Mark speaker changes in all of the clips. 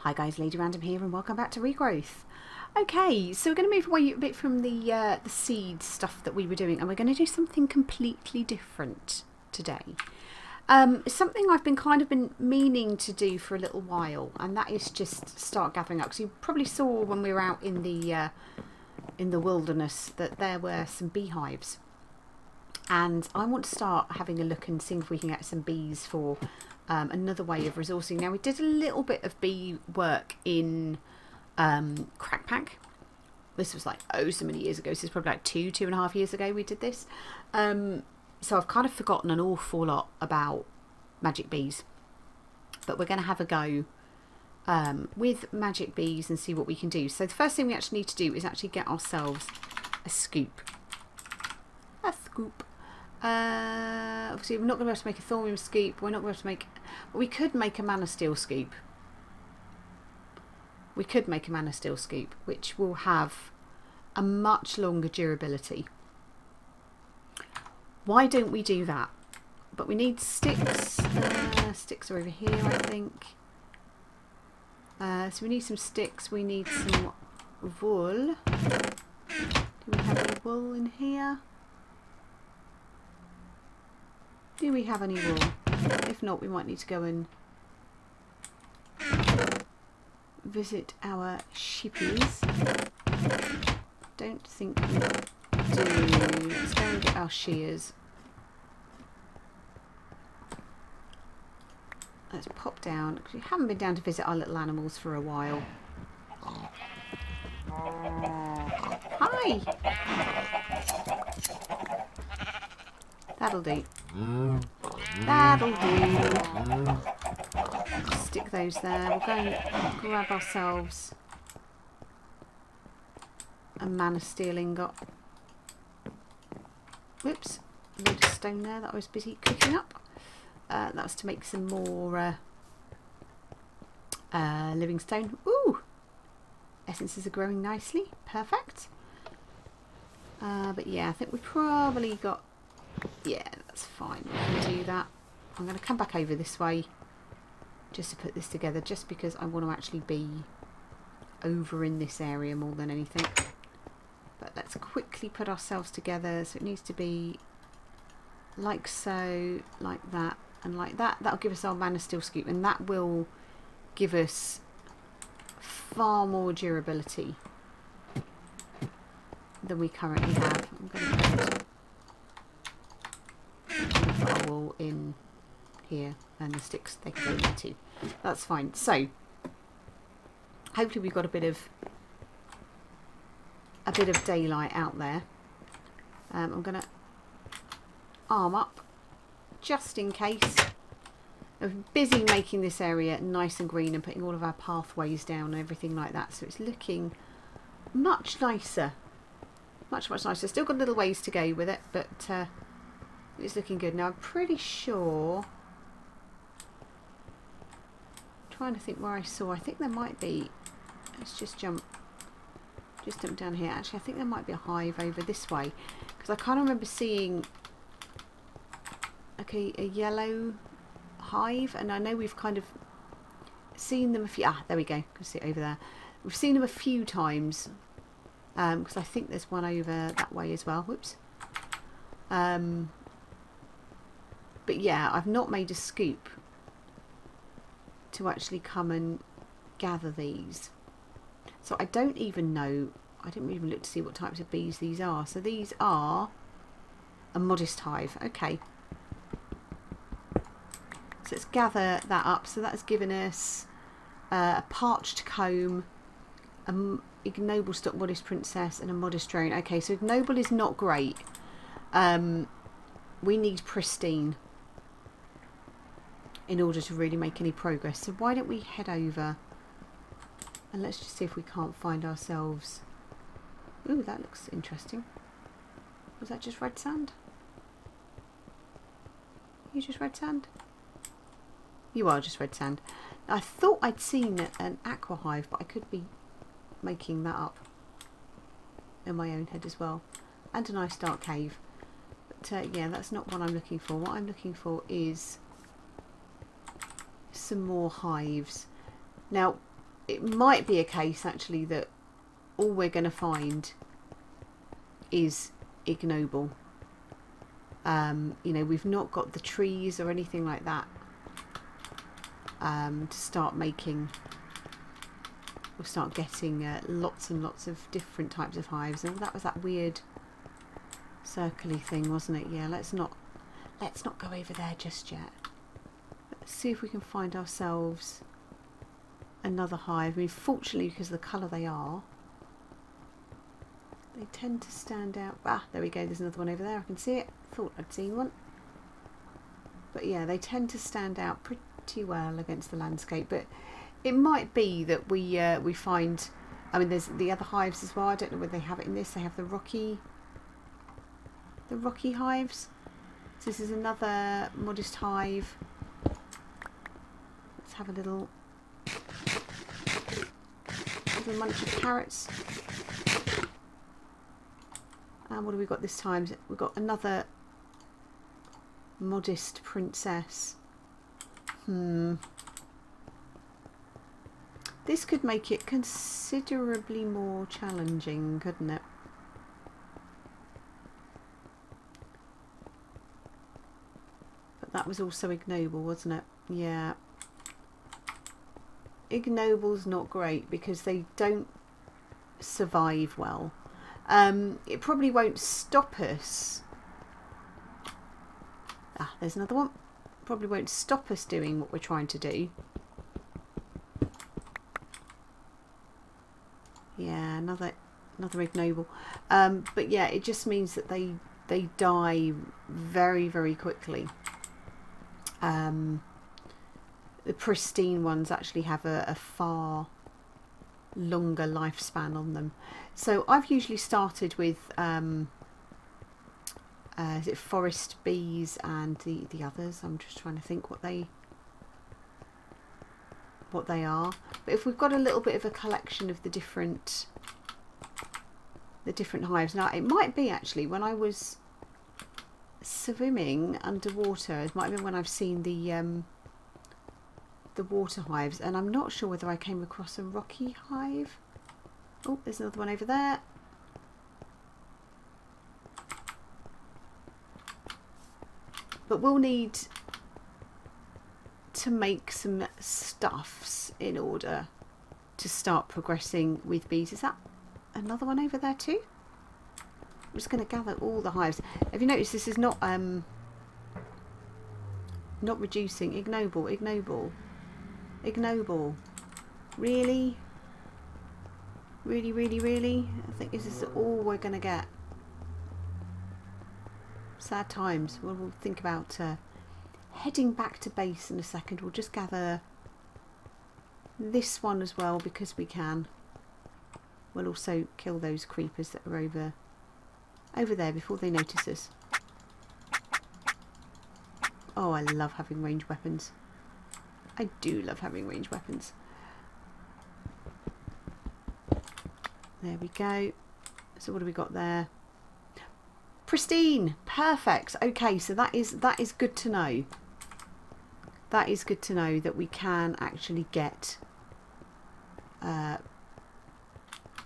Speaker 1: Hi guys, Lady Random here and welcome back to Regrowth. Okay, so we're going to move away a bit from the seed stuff that we were doing and we're going to do something completely different today. Something I've been meaning to do for a little while, and that is just start gathering up. Because you probably saw when we were out in the wilderness that there were some beehives. And I want to start having a look and seeing if we can get some bees for another way of resourcing. Now, we did a little bit of bee work in Crackpack. This was like, so many years ago. This is probably like 2.5 years ago we did this. So I've kind of forgotten an awful lot about magic bees. But we're going to have a go with magic bees and see what we can do. So the first thing we actually need to do is actually get ourselves a scoop. A scoop. Obviously we're not going to be able to make a thorium scoop. We're not going to be able to make... Well, we could make a mana steel scoop. We could make a mana steel scoop, which will have a much longer durability. Why don't we do that? But we need sticks. Sticks are over here, I think. So we need some sticks. We need some wool. Do we have any wool in here? Do we have any wool? If not, we might need to go and visit our sheepies. Don't think we do. Let's go and get our shears. Let's pop down, because we haven't been down to visit our little animals for a while. Hi! That'll do. That'll do. Stick those there. We'll go and grab ourselves a mana steel ingot. Whoops. A load of stone there that I was busy cooking up. That was to make some more living stone. Ooh! Essences are growing nicely. Perfect. But yeah, I think we probably got... Yeah, that's fine. We can do that. I'm going to come back over this way just to put this together, just because I want to actually be over in this area more than anything. But let's quickly put ourselves together. So it needs to be like so, like that, and like that. That'll give us our mana steel scoop, and that will give us far more durability than we currently have. I'm going to put our wool in here, and the sticks, they can go there too. That's fine. So hopefully we've got a bit of daylight out there. I'm going to arm up just in case. I'm busy making this area nice and green and putting all of our pathways down and everything like that, so it's looking much nicer. Much nicer. Still got a little ways to go with it, but it's looking good. Now I'm pretty sure... I'm trying to think where I saw. I think there might be... Let's just jump down here. Actually, I think there might be a hive over this way, because I kind of remember seeing a yellow hive, and I know we've kind of seen them a few... there we go. You can see it over there. We've seen them a few times, because I think there's one over that way as well. Whoops. But yeah, I've not made a scoop to actually come and gather these. So I don't even know, I didn't even look to see what types of bees these are. So these are a modest hive. Okay. So let's gather that up. So that's given us a parched comb, a ignoble stock modest princess, and a modest drone. Okay, so ignoble is not great. We need pristine in order to really make any progress. So why don't we head over and let's just see if we can't find ourselves... Ooh, that looks interesting. Was that just red sand? You just red sand? You are just red sand. I thought I'd seen an aqua hive, but I could be making that up in my own head as well. And a nice dark cave. But yeah, that's not what I'm looking for. What I'm looking for is some more hives. Now, it might be a case actually that all we're going to find is ignoble. You know, we've not got the trees or anything like that to start making. We'll start getting lots and lots of different types of hives. And that was that weird circly thing, wasn't it? Yeah, let's not go over there just yet. Let's see if we can find ourselves another hive. I mean, fortunately, because of the colour they are, they tend to stand out. Ah, there we go. There's another one over there. I can see it. Thought I'd seen one. But yeah, they tend to stand out pretty well against the landscape. But it might be that we find. I mean, there's the other hives as well. I don't know whether they have it in this. They have the rocky hives. So this is another modest hive. Let's have a little munch of carrots. And what have we got this time? We've got another modest princess. This could make it considerably more challenging, couldn't it? But that was also ignoble, wasn't it? Yeah. Ignoble's not great because they don't survive well. It probably won't stop us. Ah, there's another one. Probably won't stop us doing what we're trying to do. Yeah, another ignoble. But yeah, it just means that they die very, very quickly. The pristine ones actually have a far longer lifespan on them. So I've usually started with is it forest bees and the others. I'm just trying to think what they are. But if we've got a little bit of a collection of the different hives. Now it might be actually when I was swimming underwater, it might have been when I've seen the water hives, and I'm not sure whether I came across a rocky hive. Oh, there's another one over there. But we'll need to make some stuffs in order to start progressing with bees. Is that another one over there too? I'm just going to gather all the hives. Have you noticed this is not reducing? Ignoble. Really? Really? I think this is all we're going to get. Sad times. Well, we'll think about heading back to base in a second. We'll just gather this one as well because we can. We'll also kill those creepers that are over there before they notice us. Oh, I love having ranged weapons. I do love having ranged weapons. There we go. So what have we got there? Pristine. Perfect. Okay, so that is good to know. That is good to know that we can actually get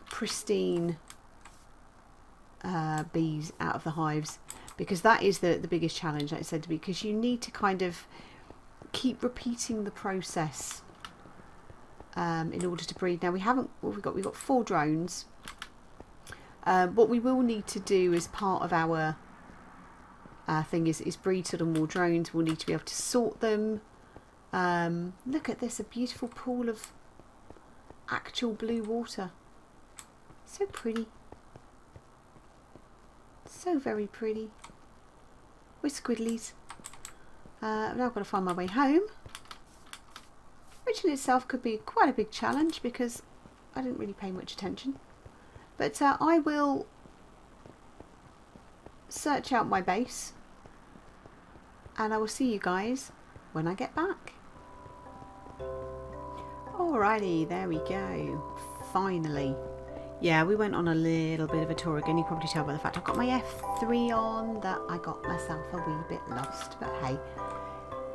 Speaker 1: pristine bees out of the hives, because that is the biggest challenge, like I said, because you need to kind of keep repeating the process in order to breed. Now we haven't, we've got 4 drones. What we will need to do as part of our thing is breed sort of more drones. We'll need to be able to sort them. Look at this, a beautiful pool of actual blue water. So pretty. So very pretty. With squiddlies. Now I've got to find my way home, which in itself could be quite a big challenge because I didn't really pay much attention. But I will search out my base and I will see you guys when I get back. Alrighty, there we go. Finally. Yeah, we went on a little bit of a tour again. You can probably tell by the fact I've got my F3 on that I got myself a wee bit lost. But hey,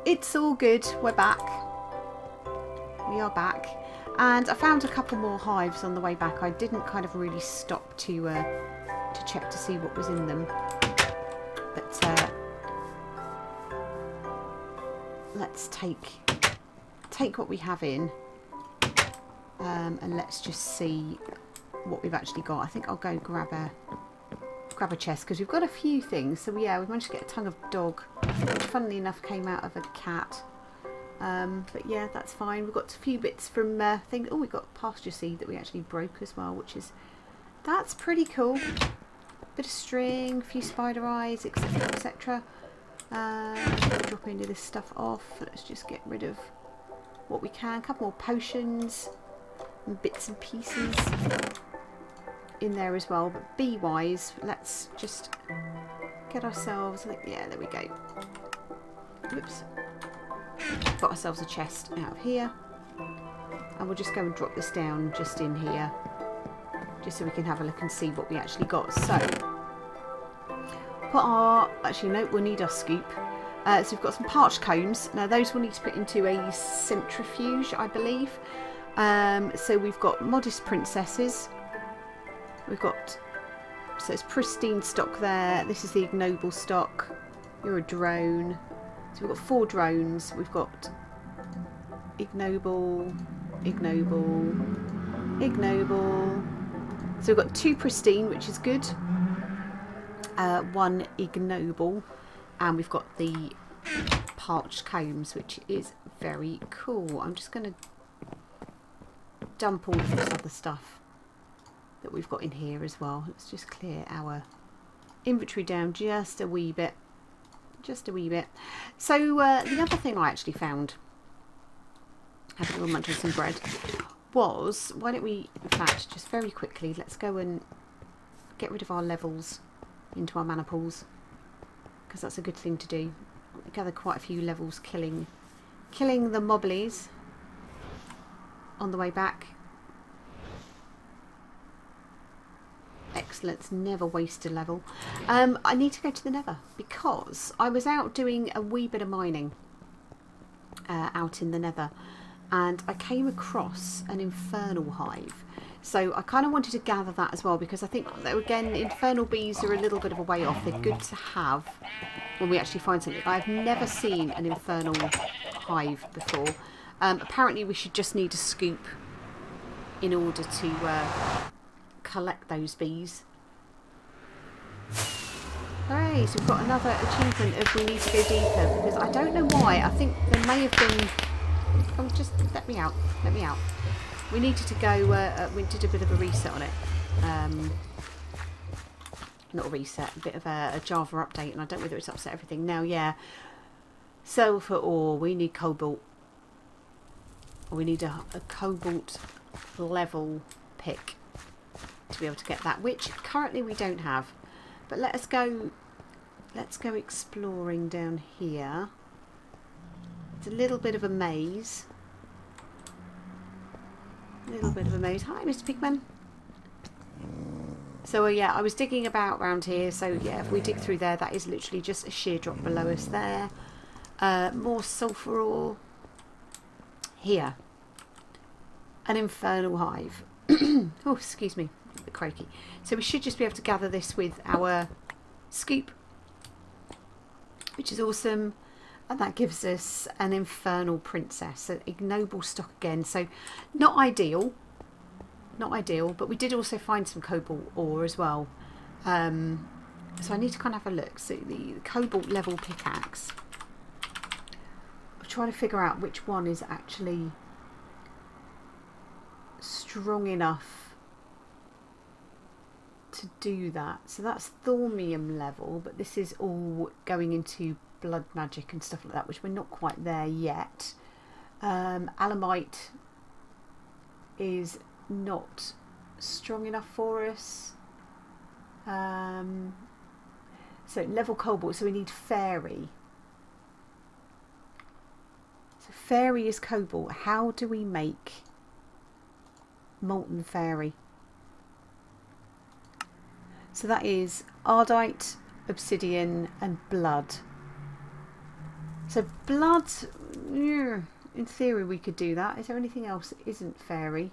Speaker 1: it's all good. We're back. We are back. And I found a couple more hives on the way back. I didn't kind of really stop to check to see what was in them. But let's take what we have in, and let's just see what we've actually got. I think I'll go grab a chest because we've got a few things. So yeah, we've managed to get a tongue of dog, which funnily enough came out of a cat. But yeah, that's fine. We've got a few bits from things. Oh, we've got pasture seed that we actually broke as well, that's pretty cool. Bit of string, a few spider eyes, etc, etc. Drop any of this stuff off. Let's just get rid of what we can. A couple more potions and bits and pieces in there as well. But bee wise, let's just get ourselves, yeah, there we go. Whoops. Got ourselves a chest out of here, and we'll just go and drop this down just in here, just so we can have a look and see what we actually got. So actually no, we'll need our scoop. So we've got some parched combs. Now those we'll need to put into a centrifuge, I believe. So we've got modest princesses, we've got, so it's pristine stock there. This is the ignoble stock. You're a drone. So we've got 4 drones. We've got ignoble, ignoble, ignoble. So we've got 2 pristine, which is good. 1 ignoble, and we've got the parched combs, which is very cool. I'm just going to dump all of this other stuff that we've got in here as well. Let's just clear our inventory down just a wee bit. Just a wee bit. So the other thing I actually found, having a little munch on some bread, was, why don't we, in fact, just very quickly, let's go and get rid of our levels into our mana pools, because that's a good thing to do. I gathered quite a few levels killing the mobblies on the way back. Excellent, never waste a level. I need to go to the nether because I was out doing a wee bit of mining out in the nether, and I came across an infernal hive. So I kind of wanted to gather that as well, because I think that, again, infernal bees are a little bit of a way off. They're good to have when we actually find something. I've never seen an infernal hive before. Apparently we should just need a scoop in order to collect those bees. Hooray, so we've got another achievement of we need to go deeper, because I don't know why. I think there may have been... Oh, just let me out. Let me out. We needed to go... we did a bit of a reset on it. Not a reset, a bit of a Java update, and I don't know whether it's upset everything. Now, yeah. Sulfur ore. We need cobalt. We need a cobalt level pick to be able to get that, which currently we don't have. But let's go exploring down here. It's a little bit of a maze. A little bit of a maze. Hi, Mr. Pigman. So yeah, I was digging about around here. So yeah, if we dig through there, that is literally just a sheer drop below us there. More sulfur ore. Here. An infernal hive. Oh, excuse me. A bit croaky. So we should just be able to gather this with our scoop, which is awesome. And that gives us an infernal princess, an ignoble stock again. So not ideal. Not ideal, but we did also find some cobalt ore as well. So I need to kind of have a look. So the cobalt level pickaxe. I'm trying to figure out which one is actually strong enough to do that. So that's thormium level, but this is all going into blood magic and stuff like that, which we're not quite there yet. Alamite is not strong enough for us. So level cobalt, so we need fairy. So fairy is cobalt. How do we make molten fairy? So that is ardite, obsidian and blood. So blood, in theory we could do that. Is there anything else that isn't fairy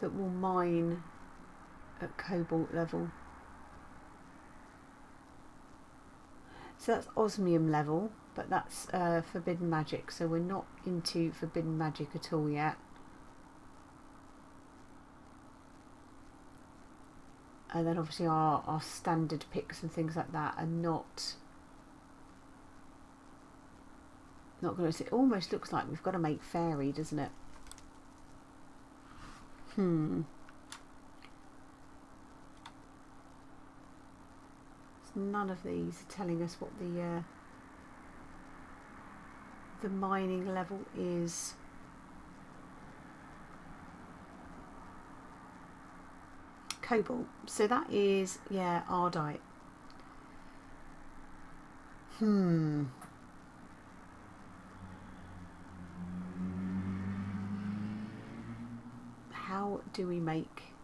Speaker 1: that will mine at cobalt level? So that's osmium level, but that's forbidden magic, so we're not into forbidden magic at all yet. And then obviously our standard picks and things like that are not going to. It almost looks like we've got to make fairy, doesn't it? None of these are telling us what the mining level is. Cobalt, so that is, yeah, ardite. How do we make,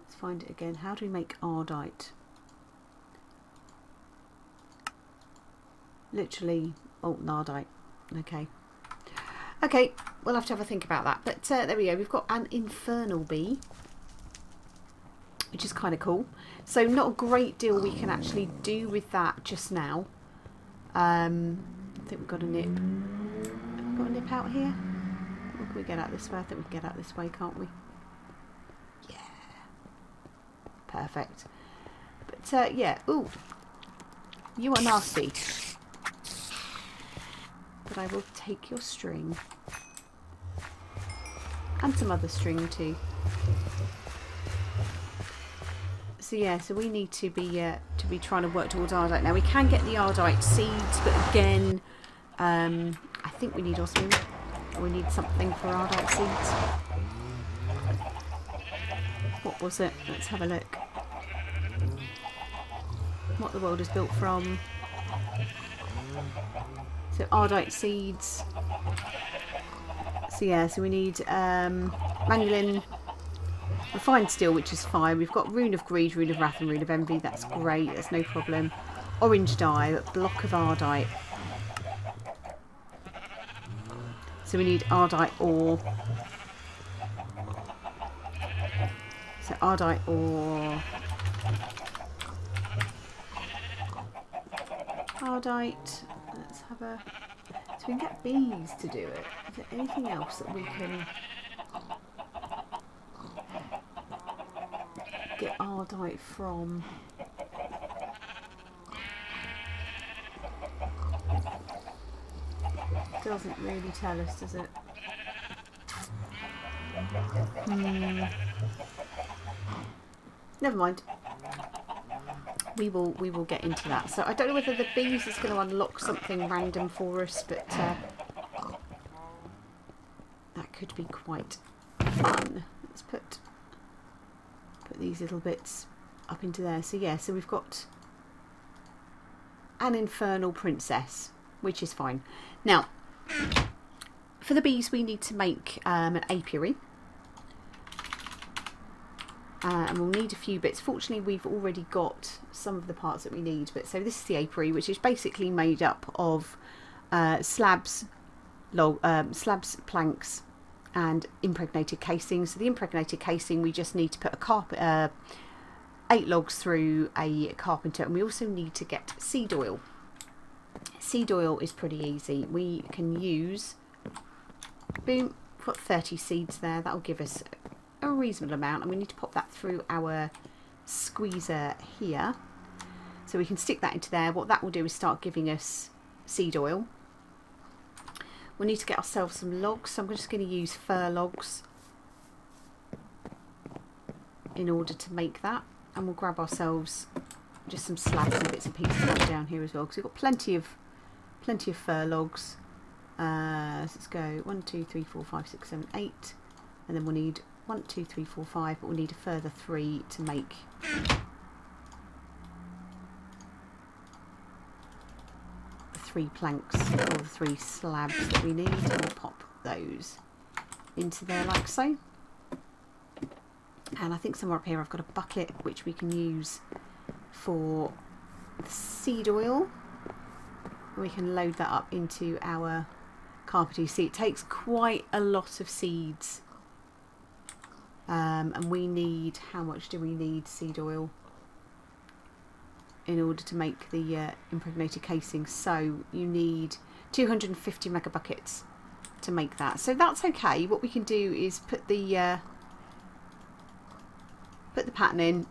Speaker 1: let's find it again, how do we make ardite? Literally molten ardite. Okay, we'll have to have a think about that. But there we go, we've got an infernal bee, which is kind of cool. So not a great deal we can actually do with that just now. I think we've got a nip. Have we got a nip out here? Or can we get out this way? I think we can get out this way, can't we? Yeah. Perfect. But yeah, ooh. You are nasty. But I will take your string. And some other string too. So yeah, so we need to be trying to work towards ardite. Now we can get the ardite seeds, but again, I think we need osmium. We need something for ardite seeds. What was it? Let's have a look. What the world is built from. So ardite seeds. So yeah, so we need manulin, refined steel, which is fine. We've got rune of greed, rune of wrath and rune of envy. That's great, that's no problem. Orange dye, block of ardite. So we need ardite ore. So ardite ore. Ardite. Let's have a... So we can get bees to do it. Is there anything else that we can get ardite from? Doesn't really tell us, does it? Never mind. We will get into that. So I don't know whether the bees is going to unlock something random for us, but that could be quite fun. Let's put these little bits up into there. So yeah, so we've got an infernal princess, which is fine. Now, for the bees, we need to make an apiary. And we'll need a few bits. Fortunately, we've already got some of the parts that we need. But so this is the apiary, which is basically made up of slabs, planks, and impregnated casing. So the impregnated casing, we just need to put a 8 logs through a carpenter, and we also need to get seed oil. Seed oil is pretty easy. We can use, boom, put 30 seeds there. That'll give us a reasonable amount, and we need to pop that through our squeezer here, so we can stick that into there. What that will do is start giving us seed oil. We need to get ourselves some logs, so I'm just going to use fir logs in order to make that, and we'll grab ourselves just some slabs and bits and pieces down here as well, because we've got plenty of fir logs. So let's go 1, 2, 3, 4, 5, 6, 7, 8, and then we'll need 1, 2, 3, 4, 5, but we'll need a further 3 to make the 3 planks or the 3 slabs that we need, and we'll pop those into there like so. And I think somewhere up here I've got a bucket which we can use for the seed oil. We can load that up into our carpet. You see, it takes quite a lot of seeds. And we need, how much do we need seed oil in order to make the impregnated casing? So you need 250 megabuckets to make that. So that's okay. What we can do is put the pattern in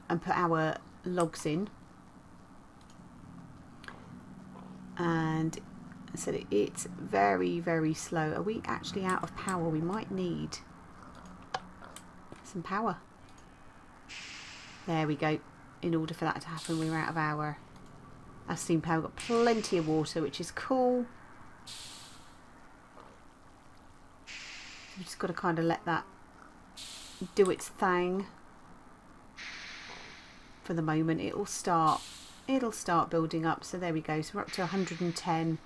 Speaker 1: and put our logs in. And so it's very, very slow. Are we actually out of power? We might need some power. There we go. In order for that to happen, we're out of our steam power. We've got plenty of water, which is cool. We've just got to kind of let that do its thing for the moment. It'll start building up. So there we go. So we're up to 110.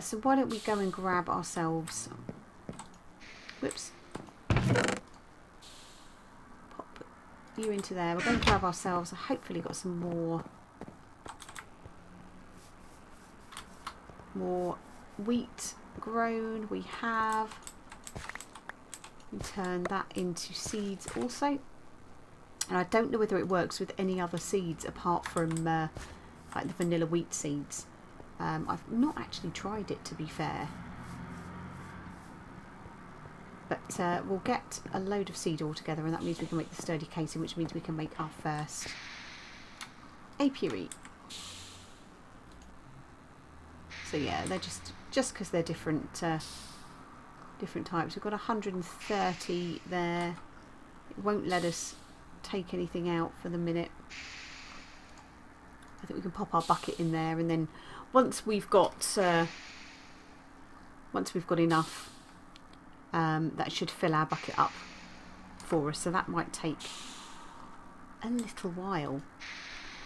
Speaker 1: So why don't we go and grab ourselves, whoops, pop you into there. We're going to grab ourselves, hopefully got some more wheat grown. We have. We turn that into seeds also. And I don't know whether it works with any other seeds apart from like the vanilla wheat seeds. I've not actually tried it, to be fair. But we'll get a load of seed all together, and that means we can make the sturdy casing, which means we can make our first apiary. So yeah, they're just because they're different types. We've got 130 there. It won't let us take anything out for the minute. I think we can pop our bucket in there, and then once we've got enough, that should fill our bucket up for us. So that might take a little while.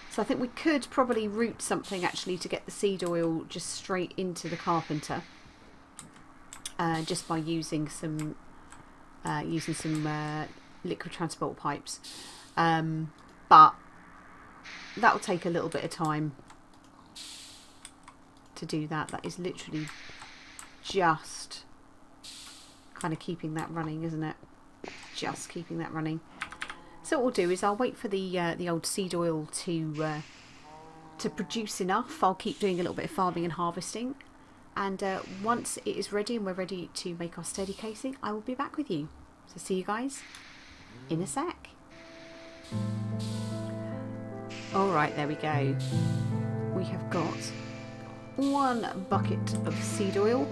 Speaker 1: So I think we could probably root something actually to get the seed oil just straight into the carpenter, just by using some liquid transport pipes. But that will take a little bit of time to do that. That is literally just kind of keeping that running, isn't it? Just keeping that running. So what we'll do is I'll wait for the old seed oil to produce enough. I'll keep doing a little bit of farming and harvesting, and once it is ready and we're ready to make our sturdy casing, I will be back with you. So see you guys in a sec. Alright, there we go. We have got 1 bucket of seed oil,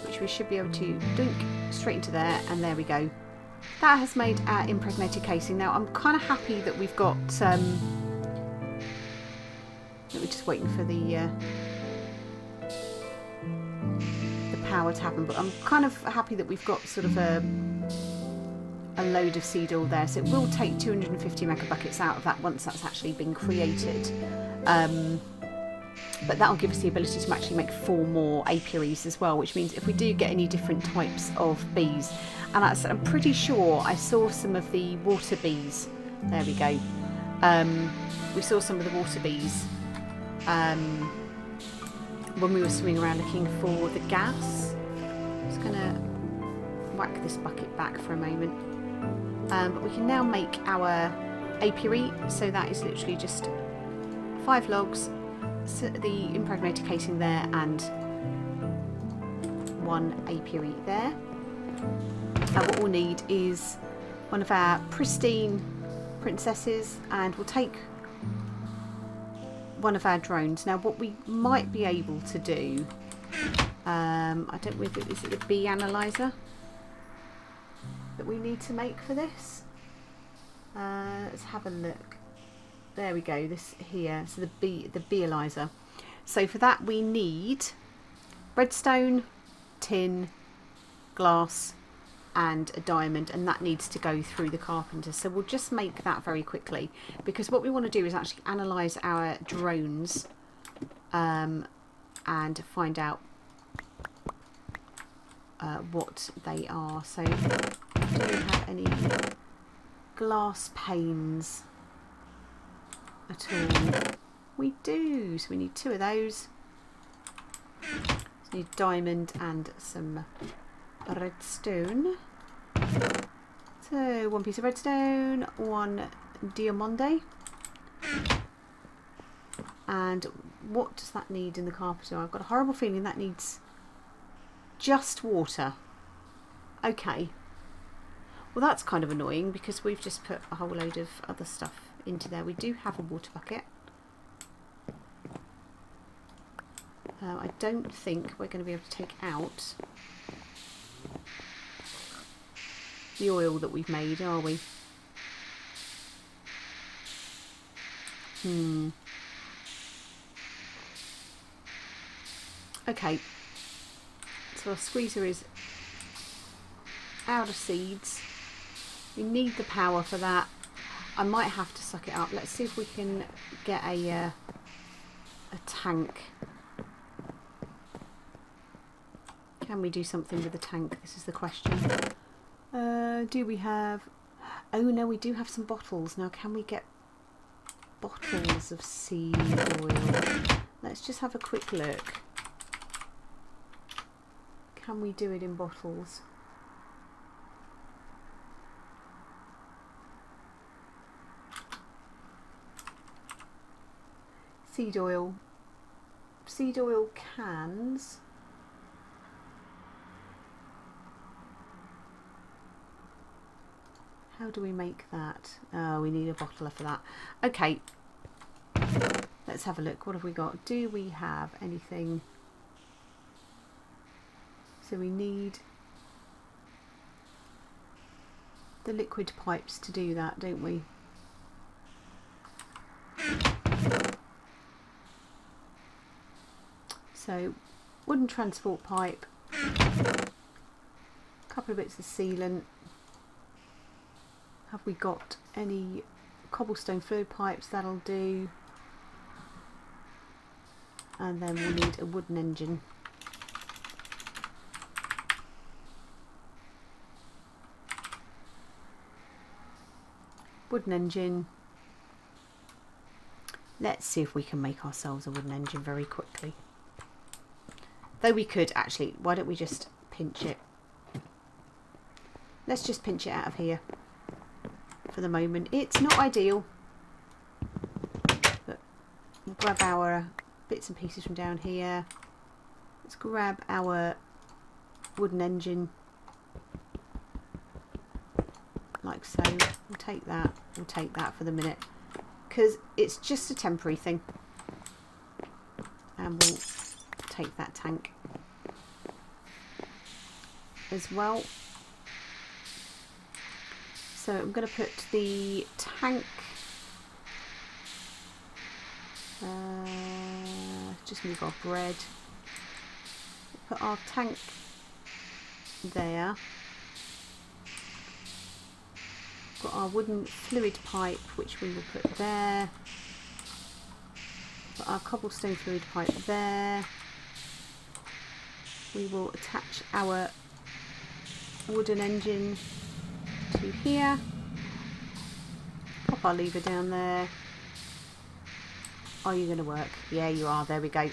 Speaker 1: which we should be able to dunk straight into there, and there we go. That has made our impregnated casing. Now I'm kind of happy that we've got we're just waiting for the power to happen, but I'm kind of happy that we've got sort of a load of seed oil there. So it will take 250 megabuckets out of that once that's actually been created. But that'll give us the ability to actually make 4 more apiaries as well, which means if we do get any different types of bees, and I'm pretty sure I saw some of the water bees, there we go, we saw some of the water bees when we were swimming around looking for the gas. I'm just going to whack this bucket back for a moment, but we can now make our apiary. So that is literally just 5 logs, the impregnated casing there, and 1 apiary there. What we'll need is one of our pristine princesses, and we'll take one of our drones. Now what we might be able to do, I don't know if it is the bee analyzer that we need to make for this. Let's have a look. There we go, this here, so the bee-alyzer. So for that we need redstone, tin, glass and a diamond, and that needs to go through the carpenter. So we'll just make that very quickly, because what we want to do is actually analyse our drones and find out what they are. So do we have any glass panes? at all? We do, so we need 2 of those. So we need diamond and some redstone. So 1 piece of redstone, 1 diamande. And what does that need in the carpenter? I've got a horrible feeling that needs just water. Okay. Well, that's kind of annoying because we've just put a whole load of other stuff into there. We do have a water bucket. I don't think we're going to be able to take out the oil that we've made, are we? Okay. So our squeezer is out of seeds. We need the power for that. I might have to suck it up. Let's see if we can get a tank. Can we do something with the tank? This is the question. Do we have... Oh no, we do have some bottles. Now can we get bottles of seed oil? Let's just have a quick look. Can we do it in bottles? Seed oil. Seed oil cans. How do we make that? Oh, we need a bottler for that. Okay. Let's have a look. What have we got? Do we have anything? So we need the liquid pipes to do that, don't we? So wooden transport pipe, a couple of bits of sealant. Have we got any cobblestone fluid pipes? That'll do. And then we'll need a wooden engine. Wooden engine. Let's see if we can make ourselves a wooden engine very quickly. Though we could actually, why don't we just pinch it? Let's just pinch it out of here for the moment. It's not ideal, but we'll grab our bits and pieces from down here. Let's grab our wooden engine like so. We'll take that for the minute because it's just a temporary thing, and we'll take that tank as well. So I'm going to put the tank, just move our bread, put our tank there, got our wooden fluid pipe which we will put there, put our cobblestone fluid pipe there, we will attach our wooden engine to here, pop our lever down there. Are you going to work? Yeah, you are. There we go.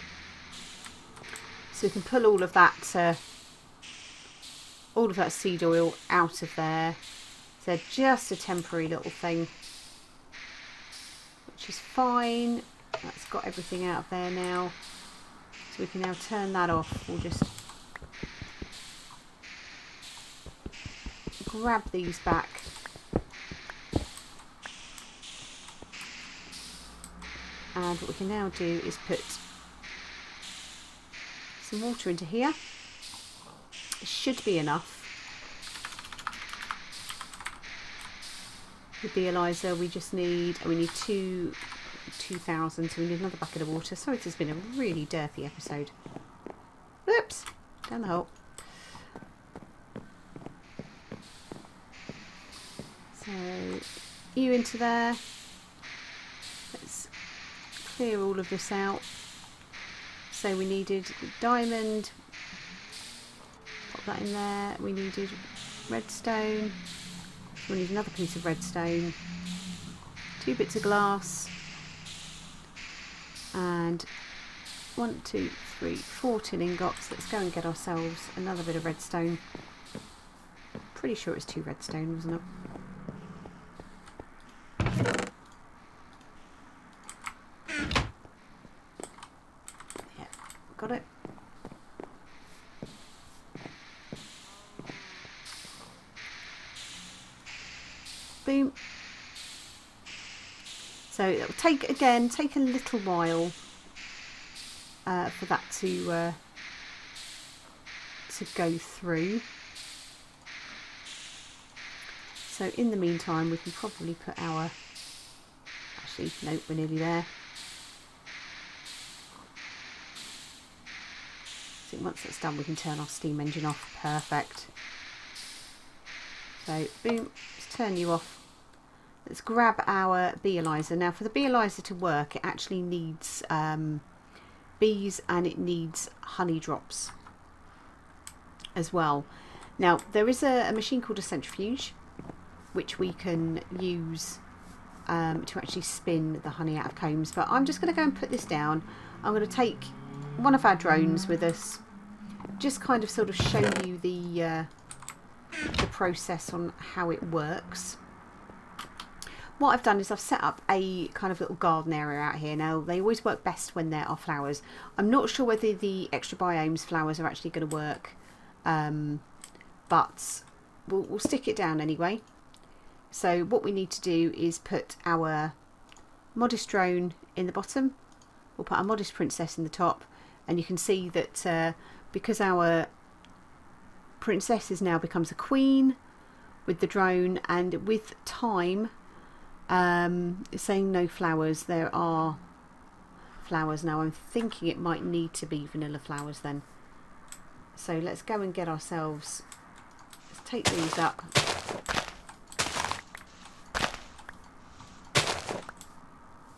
Speaker 1: So we can pull all of that seed oil out of there. So just a temporary little thing, which is fine. That's got everything out of there now. So we can now turn that off. We'll just grab these back. And what we can now do is put some water into here. It should be enough. With the ELISA we just need, we need 2,000, so we need another bucket of water. Sorry, this has been a really dirty episode. Oops, down the hole. So you into there. Let's clear all of this out. So we needed diamond, pop that in there. We needed redstone. We need another piece of redstone, 2 bits of glass, And 1, 2, 3, 4 tin ingots. Let's go and get ourselves another bit of redstone. Pretty sure it's 2 redstone, wasn't it? Yeah, got it. Boom. So it will take a little while for that to go through. So in the meantime, we can probably put our... Actually, no, we're nearly there. So once that's done, we can turn our steam engine off. Perfect. So boom, let's turn you off. Let's grab our bee Eliza. Now for the bee Eliza to work, it actually needs bees and it needs honey drops as well. Now there is a machine called a centrifuge which we can use to actually spin the honey out of combs, but I'm just going to go and put this down. I'm going to take one of our drones with us, just kind of sort of show you the process on how it works. What I've done is I've set up a kind of little garden area out here. Now they always work best when there are flowers. I'm not sure whether the extra biomes flowers are actually going to work, but we'll stick it down anyway. So what we need to do is put our modest drone in the bottom. We'll put our modest princess in the top, and you can see that because our princess is now becomes a queen with the drone, and with time saying no flowers, there are flowers now. I'm thinking it might need to be vanilla flowers then. So let's go and get ourselves, let's take these up.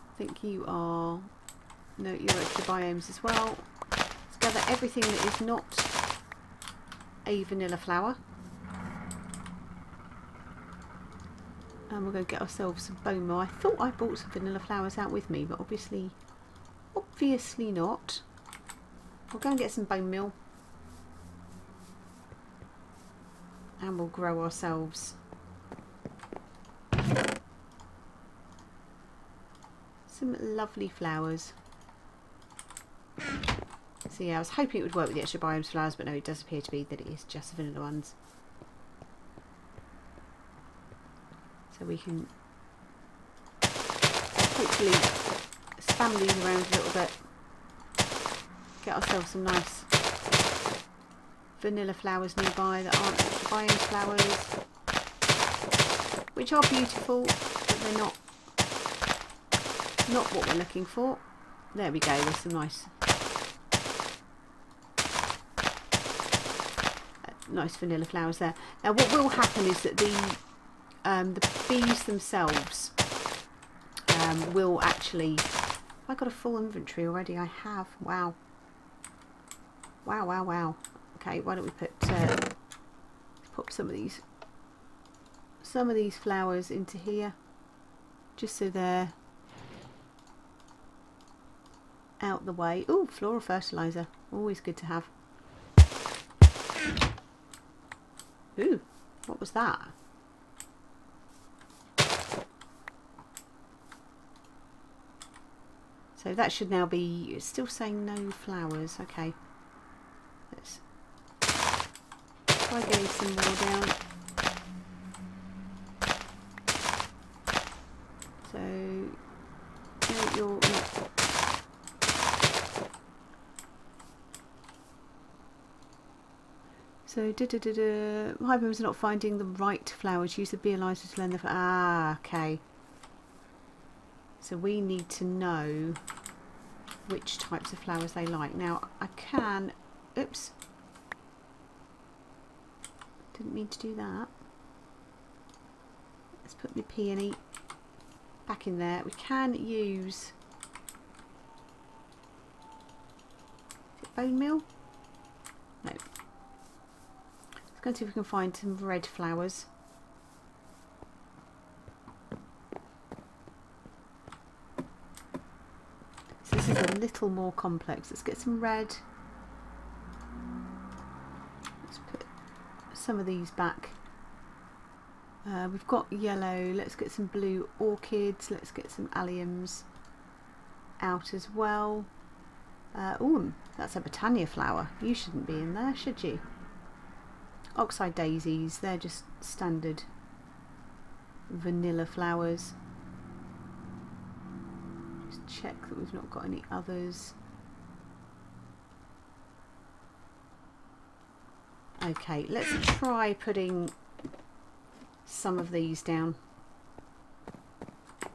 Speaker 1: I think you are, no, you're extra biomes as well. Let's gather everything that is not a vanilla flower. And we're going to get ourselves some bone meal. I thought I brought some vanilla flowers out with me, but obviously not. We'll go and get some bone meal. And we'll grow ourselves some lovely flowers. So yeah, I was hoping it would work with the extra biomes flowers, but no, it does appear to be that it is just vanilla ones. So we can hopefully spam these around a little bit, get ourselves some nice vanilla flowers nearby that aren't extra biomes flowers, which are beautiful, but they're not what we're looking for. There we go, there's some nice vanilla flowers there. Now what will happen is that the bees themselves will actually... I got a full inventory already. I have. Wow. Wow. Okay, why don't we pop some of these flowers into here, just so they're out the way. Ooh, floral fertilizer, always good to have. Ooh, what was that? So that should now be, it's still saying no flowers. Okay, let's try getting some more down. So no, you're not. So Hyper's not finding the right flowers. Use the bee Eliza to learn the okay. So we need to know which types of flowers they like. Now I can, oops, didn't mean to do that. Let's put my peony back in there. We can use, is it bone meal? No. Let's go and see if we can find some red flowers. This is a little more complex. Let's get some red. Let's put some of these back. We've got yellow. Let's get some blue orchids. Let's get some alliums out as well. Oh, that's a Botania flower. You shouldn't be in there, should you? Oxeye daisies. They're just standard vanilla flowers. Just check that we've not got any others. Okay, let's try putting some of these down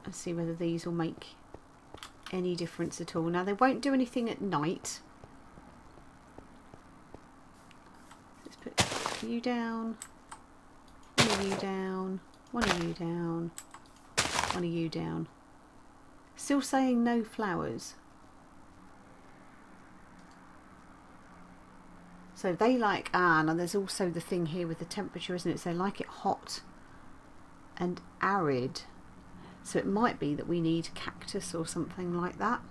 Speaker 1: and see whether these will make any difference at all. Now, they won't do anything at night. Let's put you down, one of you down, one of you down, one of you down. Still saying no flowers. So they like, now there's also the thing here with the temperature, isn't it? So they like it hot and arid. So it might be that we need cactus or something like that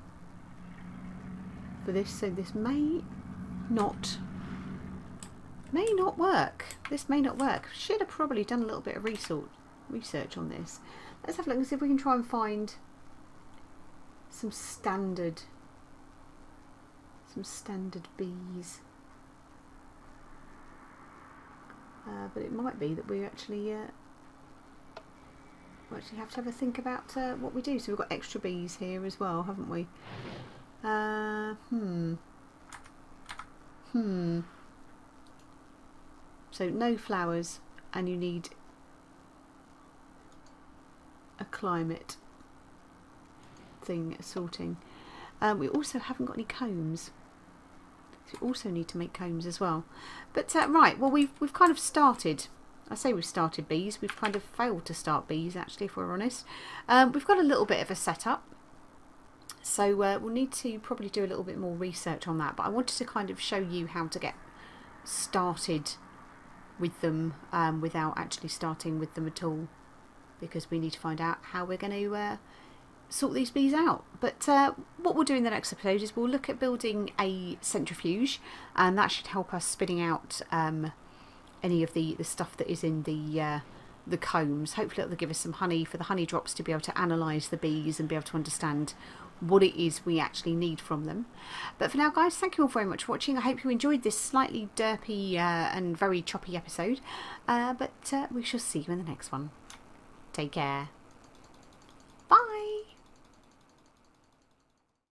Speaker 1: for this. So this may not work. This may not work. Should have probably done a little bit of research on this. Let's have a look and see if we can try and find some standard bees. But it might be that we actually have to have a think about what we do. So we've got extra bees here as well, haven't we? So no flowers, and you need a climate thing sorting. We also haven't got any combs. So we also need to make combs as well. But right, well we've kind of started. I say we've started bees. We've kind of failed to start bees, actually, if we're honest. We've got a little bit of a setup, so we'll need to probably do a little bit more research on that. But I wanted to kind of show you how to get started with them without actually starting with them at all, because we need to find out how we're going to sort these bees out. But what we'll do in the next episode is we'll look at building a centrifuge, and that should help us spinning out any of the stuff that is in the combs. Hopefully it'll give us some honey for the honey drops to be able to analyse the bees and be able to understand what it is we actually need from them. But for now, guys, thank you all very much for watching. I hope you enjoyed this slightly derpy and very choppy episode, but we shall see you in the next one. Take care.